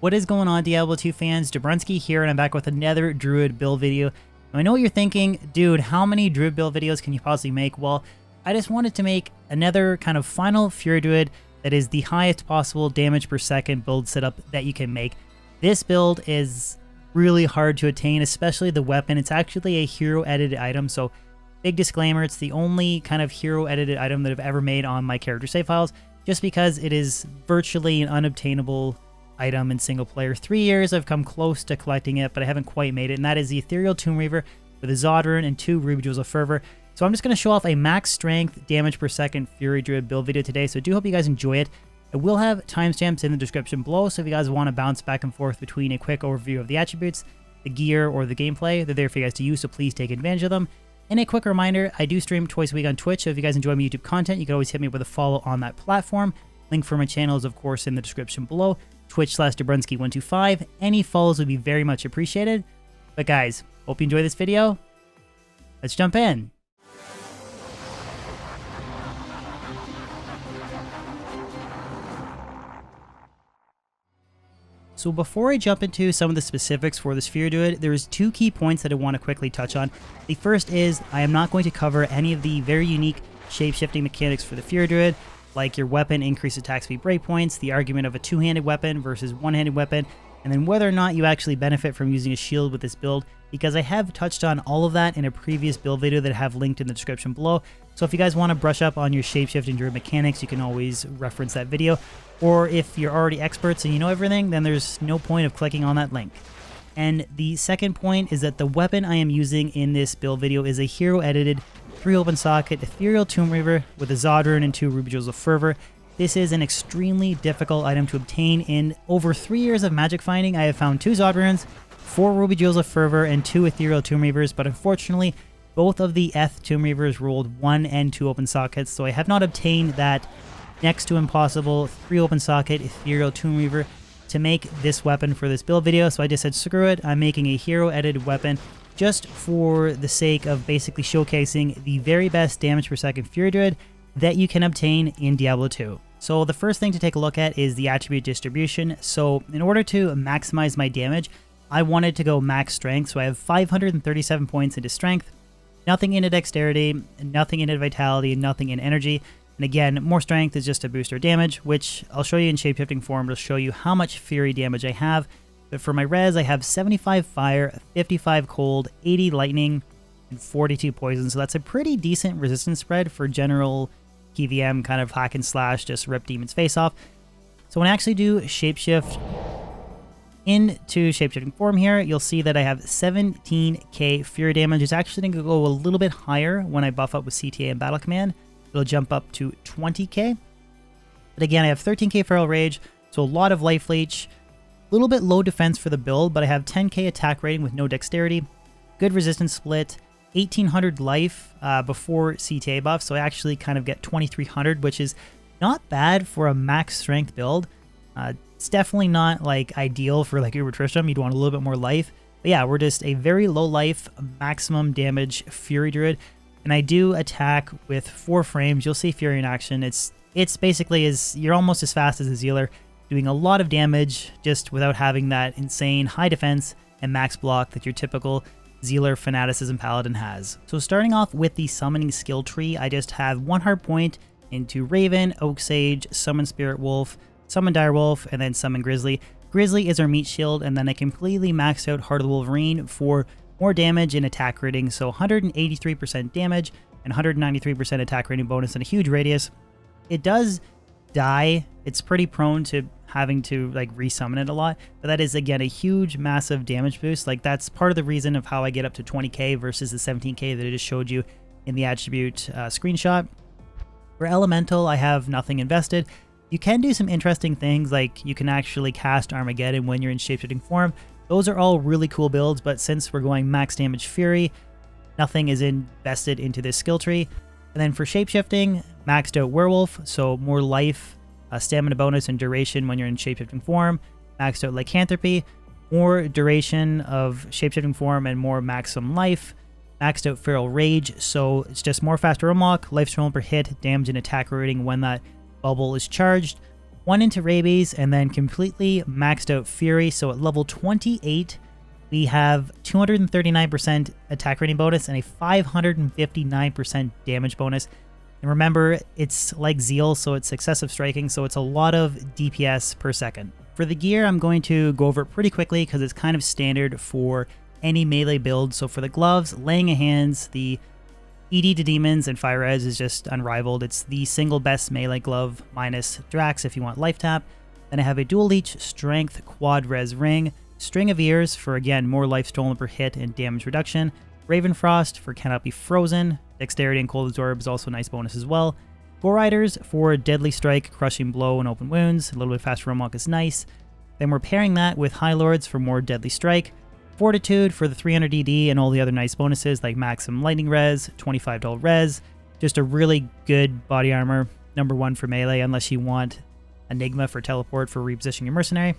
What is going on, Diablo 2 fans? Jabrunski here, and I'm back with another Druid build video. Now, I know what you're thinking, dude, how many Druid build videos can you possibly make? Well, I just wanted to make another kind of final Fury Druid that is the highest possible damage per second build setup that you can make. This build is really hard to attain, especially the weapon. It's actually a hero edited item, so big disclaimer, it's the only kind of hero edited item that I've ever made on my character save files, just because it is virtually an unobtainable item in single player. 3 years I've come close to collecting it, but I haven't quite made it, and that is the Ethereal Tomb Reaver with a Zod rune and 2 Ruby Jewels of Fervor. So I'm just going to show off a max strength damage per second Fury Druid build video today, so I do hope you guys enjoy it. I will have timestamps in the description below, so if you guys want to bounce back and forth between a quick overview of the attributes, the gear, or the gameplay, they're there for you guys to use, so please take advantage of them. And a quick reminder, I do stream twice a week on Twitch, so if you guys enjoy my YouTube content, you can always hit me with a follow on that platform. Link for my channel is, of course, in the description below. Twitch/Jabrunski125. Any follows would be very much appreciated. But guys, hope you enjoy this video. Let's jump in. So before I jump into some of the specifics for this Fury Druid, there's 2 key points that I want to quickly touch on. The first is I am not going to cover any of the very unique shape-shifting mechanics for the Fury Druid, like your weapon increased attack speed breakpoints, the argument of a two-handed weapon versus one-handed weapon, and then whether or not you actually benefit from using a shield with this build, because I have touched on all of that in a previous build video that I have linked in the description below. So if you guys want to brush up on your shape-shifting Druid mechanics, you can always reference that video. Or if you're already experts and you know everything, then there's no point of clicking on that link. And the second point is that the weapon I am using in this build video is a hero-edited 3 open socket Ethereal Tomb Reaver with a Zod rune and 2 Ruby Jewels of Fervor. This is an extremely difficult item to obtain. In over 3 years of magic finding, I have found 2 Zod runes, 4 Ruby Jewels of Fervor, and 2 Ethereal Tomb Reavers, but unfortunately, both of the Tomb Reavers rolled 1 and 2 open sockets, so I have not obtained that next to impossible 3 open socket Ethereal Tomb Reaver to make this weapon for this build video. So I just said, screw it, I'm making a hero edited weapon just for the sake of basically showcasing the very best damage per second Fury Druid that you can obtain in Diablo 2. So the first thing to take a look at is the attribute distribution. So in order to maximize my damage, I wanted to go max strength, so I have 537 points into strength, nothing into dexterity, nothing into vitality, nothing in energy. And again, more strength is just to boost our damage, which I'll show you in shapeshifting form to show you how much fury damage I have. But for my res, I have 75 fire, 55 cold, 80 lightning, and 42 poison. So that's a pretty decent resistance spread for general PVM kind of hack and slash, just rip demons face off. So when I actually do shapeshift into shapeshifting form here, you'll see that I have 17k fury damage. It's actually going to go a little bit higher when I buff up with CTA and battle command. It'll jump up to 20k. But again, I have 13k feral rage, so a lot of life leech. A little bit low defense for the build, but I have 10k attack rating with no dexterity, good resistance split, 1800 life before CTA buff, so I actually kind of get 2300, which is not bad for a max strength build. It's definitely not like ideal for like Uber Tristram, you'd want a little bit more life. But yeah, we're just a very low life, maximum damage Fury Druid, and I do attack with 4 frames. You'll see Fury in action. It's basically you're almost as fast as a Zealer, doing a lot of damage just without having that insane high defense and max block that your typical Zealer Fanaticism Paladin has. So starting off with the summoning skill tree, I just have 1 hard point into Raven, Oak Sage, Summon Spirit Wolf, Summon Direwolf, and then Summon Grizzly. Grizzly is our meat shield, and then I completely maxed out Heart of the Wolverine for more damage and attack rating, so 183% damage and 193% attack rating bonus and a huge radius. It does die. It's pretty prone to having to like resummon it a lot, but that is again a huge massive damage boost. Like that's part of the reason of how I get up to 20k versus the 17k that I just showed you in the attribute screenshot. For Elemental, I have nothing invested. You can do some interesting things, like you can actually cast Armageddon when you're in shapeshifting form. Those are all really cool builds, but since we're going max damage Fury, nothing is invested into this skill tree. And then for shapeshifting, maxed out Werewolf, so more life, stamina bonus, and duration when you're in shapeshifting form. Maxed out Lycanthropy, more duration of shapeshifting form and more maximum life. Maxed out Feral Rage, so it's just more faster unlock, life total per hit, damage and attack rating when that bubble is charged. 1 into rabies, and then completely maxed out fury. So at level 28, we have 239% attack rating bonus and a 559% damage bonus. And remember, it's like Zeal, so it's excessive striking, so it's a lot of DPS per second. For the gear, I'm going to go over it pretty quickly because it's kind of standard for any melee build. So for the gloves, laying of hands, the ED to demons and fire res is just unrivaled. It's the single best melee glove minus Drax if you want life tap. Then I have a dual leech strength quad res ring, string of ears for again more life stolen per hit and damage reduction, Raven Frost for cannot be frozen, dexterity and cold absorb is also a nice bonus as well. Gore Riders for deadly strike, crushing blow, and open wounds. A little bit faster roam walk is nice. Then we're pairing that with High Lords for more deadly strike. Fortitude for the 300 DD and all the other nice bonuses like maximum lightning res, $25 res. Just a really good body armor, number 1 for melee unless you want Enigma for teleport for repositioning your mercenary.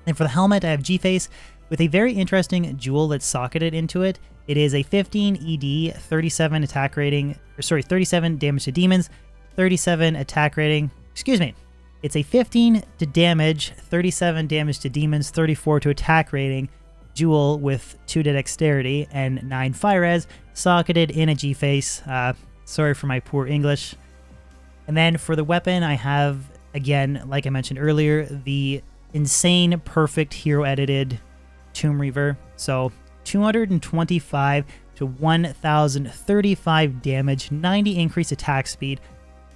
And for the helmet, I have G-Face with a very interesting jewel that's socketed into it. It is a 15 ED, 37 attack rating, 37 damage to demons, 37 attack rating, It's a 15 to damage, 37 damage to demons, 34 to attack rating jewel with 2 to dexterity and 9 fire res, socketed in a G-Face. Sorry for my poor English. And then for the weapon, I have, again, like I mentioned earlier, the insane perfect hero edited Tomb Reaver. So 225 to 1035 damage, 90 increased attack speed,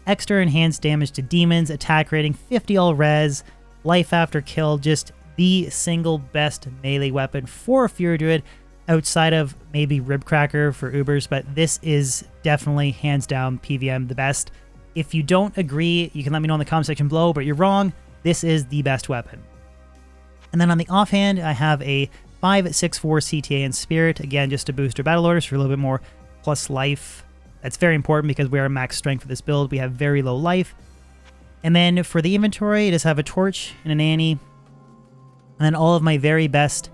extra enhanced damage to demons, attack rating, 50 all res, life after kill, just the single best melee weapon for a Fury Druid outside of maybe Ribcracker for Ubers, but this is definitely hands down PVM the best. If you don't agree, you can let me know in the comment section below, but you're wrong. This is the best weapon. And then on the offhand, I have a 5/6/4 CTA and Spirit, again, just to boost our battle orders for a little bit more plus life. That's very important because we are max strength for this build. We have very low life. And then for the inventory, I just have a torch and an Annie, and then all of my very best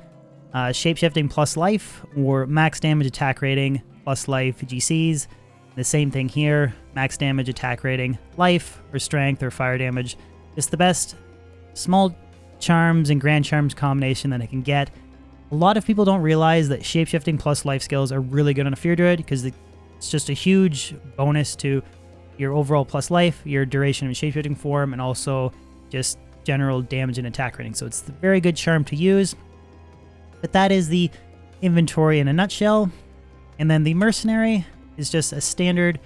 shapeshifting plus life or max damage attack rating plus life GCs. The same thing here, max damage attack rating, life or strength or fire damage. Just the best small charms and grand charms combination that I can get. A lot of people don't realize that shapeshifting plus life skills are really good on a Fear Druid because it's just a huge bonus to your overall plus life, your duration of shapeshifting form, and also just general damage and attack rating. So it's a very good charm to use. But that is the inventory in a nutshell. And then the mercenary is just a standard,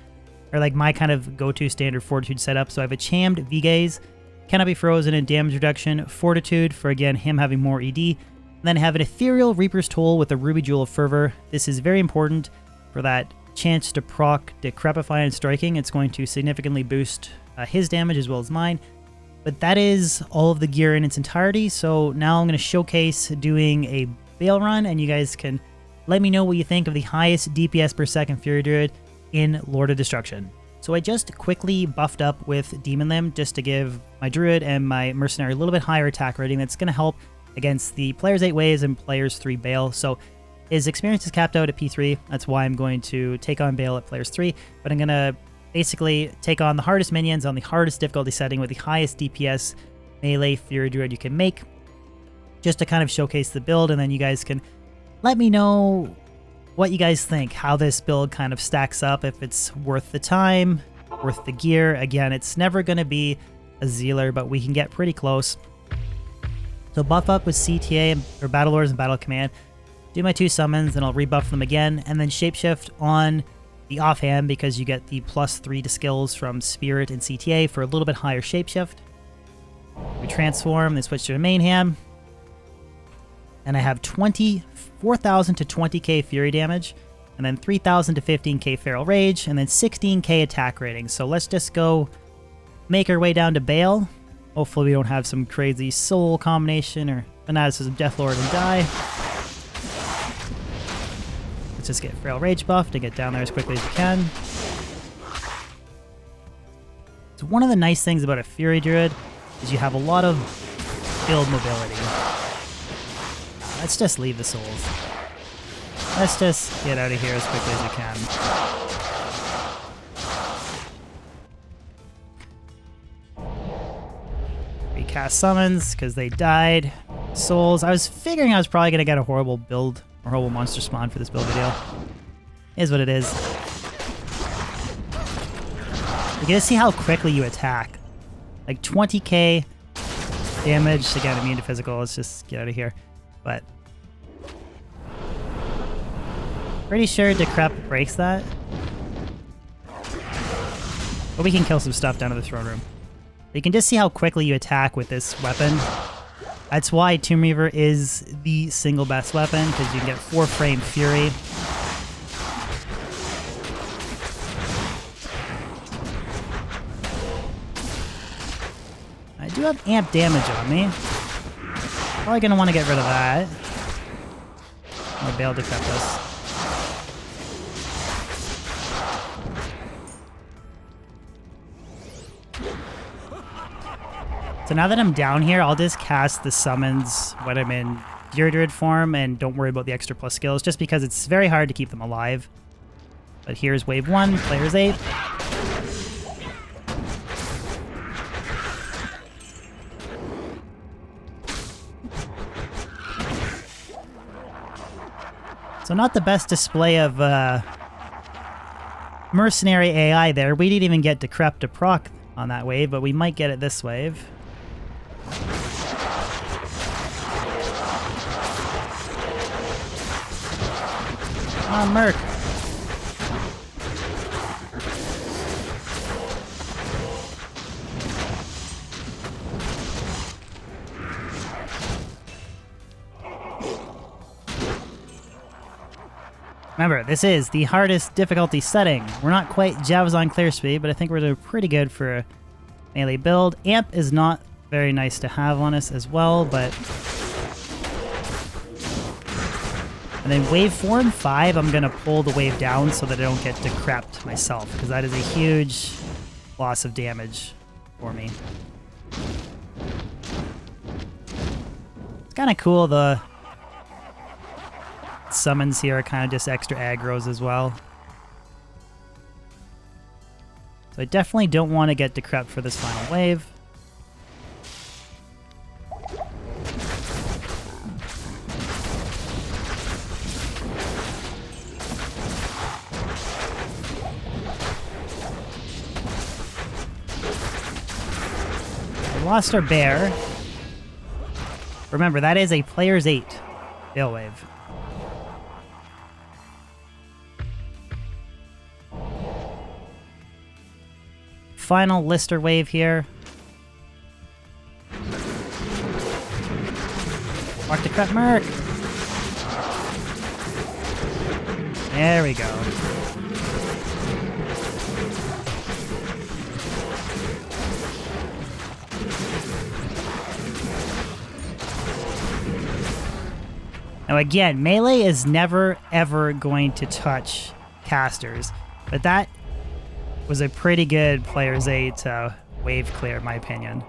or like my kind of go-to standard fortitude setup. So I have a chammed V-Gaze, cannot be frozen, and damage reduction, fortitude for again him having more ED. And then I have an ethereal Reaper's Toll with a Ruby Jewel of Fervor. This is very important for that chance to proc Decrepify and striking. It's going to significantly boost his damage as well as mine. But that is all of the gear in its entirety. So now I'm going to showcase doing a Baal run, and you guys can let me know what you think of the highest DPS per second Fury Druid in Lord of Destruction. So I just quickly buffed up with Demon Limb just to give my Druid and my Mercenary a little bit higher attack rating. That's going to help against the players 8 waves and players 3 Baal. So his experience is capped out at P3. That's why I'm going to take on Baal at players 3. But I'm going to basically take on the hardest minions on the hardest difficulty setting with the highest DPS melee Fury Druid you can make, just to kind of showcase the build, and then you guys can let me know what you guys think, how this build kind of stacks up, if it's worth the time, worth the gear. Again, it's never going to be a Zealer, but we can get pretty close. So buff up with CTA or Battle Lords and Battle Command, do my 2 summons, and I'll rebuff them again, and then shapeshift on the offhand because you get the +3 to skills from Spirit and CTA for a little bit higher shapeshift. We transform, then switch to a main hand. And I have 4,000 to 20k Fury damage, and then 3,000 to 15k Feral Rage, and then 16k attack rating. So let's just go make our way down to Baal. Hopefully we don't have some crazy soul combination or fanaticism Deathlord and die. Let's just get Feral Rage buffed and get down there as quickly as we can. So one of the nice things about a Fury Druid is you have a lot of build mobility. Let's just leave the souls. Let's just get out of here as quickly as we can. cast summons because they died. Souls. I was figuring I was probably going to get a horrible build or horrible monster spawn for this build video. Is what it is. You get to see how quickly you attack. Like 20k damage. Again, immune to physical. Let's just get out of here. But pretty sure Decrep breaks that. But we can kill some stuff down to the throne room. You can just see how quickly you attack with this weapon. That's why Tomb Reaver is the single best weapon, because you can get 4-frame Fury. I do have amp damage on me. Probably going to want to get rid of that. Or Baal Decrep this. So now that I'm down here, I'll just cast the summons when I'm in Druid form and don't worry about the extra plus skills, just because it's very hard to keep them alive. But here's wave 1, players 8. So not the best display of mercenary AI there. We didn't even get Decrep to proc on that wave, but we might get it this wave. On Merc. Remember, this is the hardest difficulty setting. We're not quite Javazon clear speed, but I think we're doing pretty good for a melee build. Amp is not very nice to have on us as well, but... And then wave 4 and 5, I'm going to pull the wave down so that I don't get decrept myself, because that is a huge loss of damage for me. It's kind of cool, the summons here are kind of just extra aggro's as well. So I definitely don't want to get decrept for this final wave. We lost our bear. Remember, that is a player's 8 Baal wave. Final Lister wave here. Mark Decrep Merc. There we go. Now again, melee is never ever going to touch casters, but that was a pretty good player's 8 wave clear, in my opinion.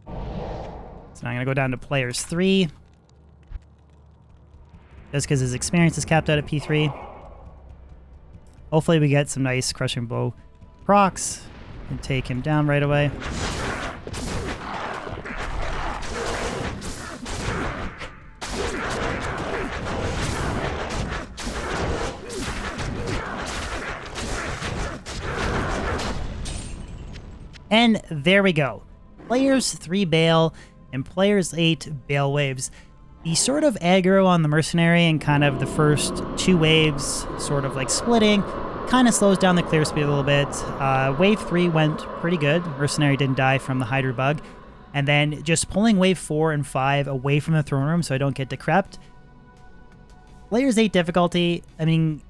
So now I'm going to go down to player's 3. Just because his experience is capped out at P3. Hopefully we get some nice crushing blow procs and take him down right away. And there we go. Players 3 Baal and players 8 Baal waves. The sort of aggro on the mercenary and kind of the first 2 waves sort of like splitting kind of slows down the clear speed a little bit. Wave 3 went pretty good. Mercenary didn't die from the Hydra bug. And then just pulling wave 4 and 5 away from the throne room so I don't get decrept. Players 8 difficulty, I mean,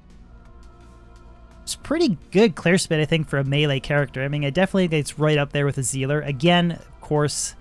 it's pretty good clear speed, I think, for a melee character. I mean, it definitely gets right up there with a Zealer. Again, of course,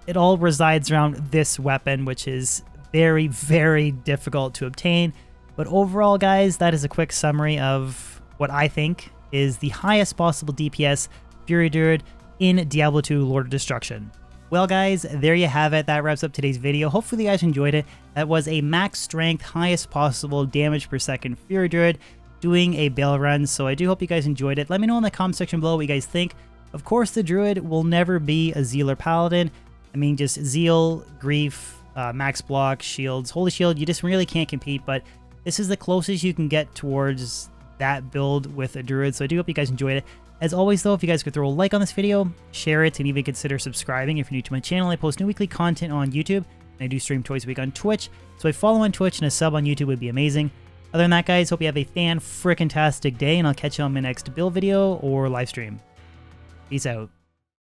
it all resides around this weapon, which is very, very difficult to obtain. But overall, guys, that is a quick summary of what I think is the highest possible DPS Fury Druid in Diablo 2 Lord of Destruction. Well, guys, there you have it. That wraps up today's video. Hopefully you guys enjoyed it. That was a max strength, highest possible damage per second Fury Druid doing a Baal run. So I do hope you guys enjoyed it. Let me know in the comment section below what you guys think. Of course, the Druid will never be a Zeal or Paladin. I mean, just Zeal, Grief, Max Block, Shields, Holy Shield, you just really can't compete, but this is the closest you can get towards that build with a Druid, so I do hope you guys enjoyed it. As always though, if you guys could throw a like on this video, share it, and even consider subscribing if you're new to my channel. I post new weekly content on YouTube, and I do stream twice a week on Twitch, so a follow on Twitch and a sub on YouTube would be amazing. Other than that, guys, hope you have a fan-frickin-tastic day, and I'll catch you on my next build video or live stream. Peace out.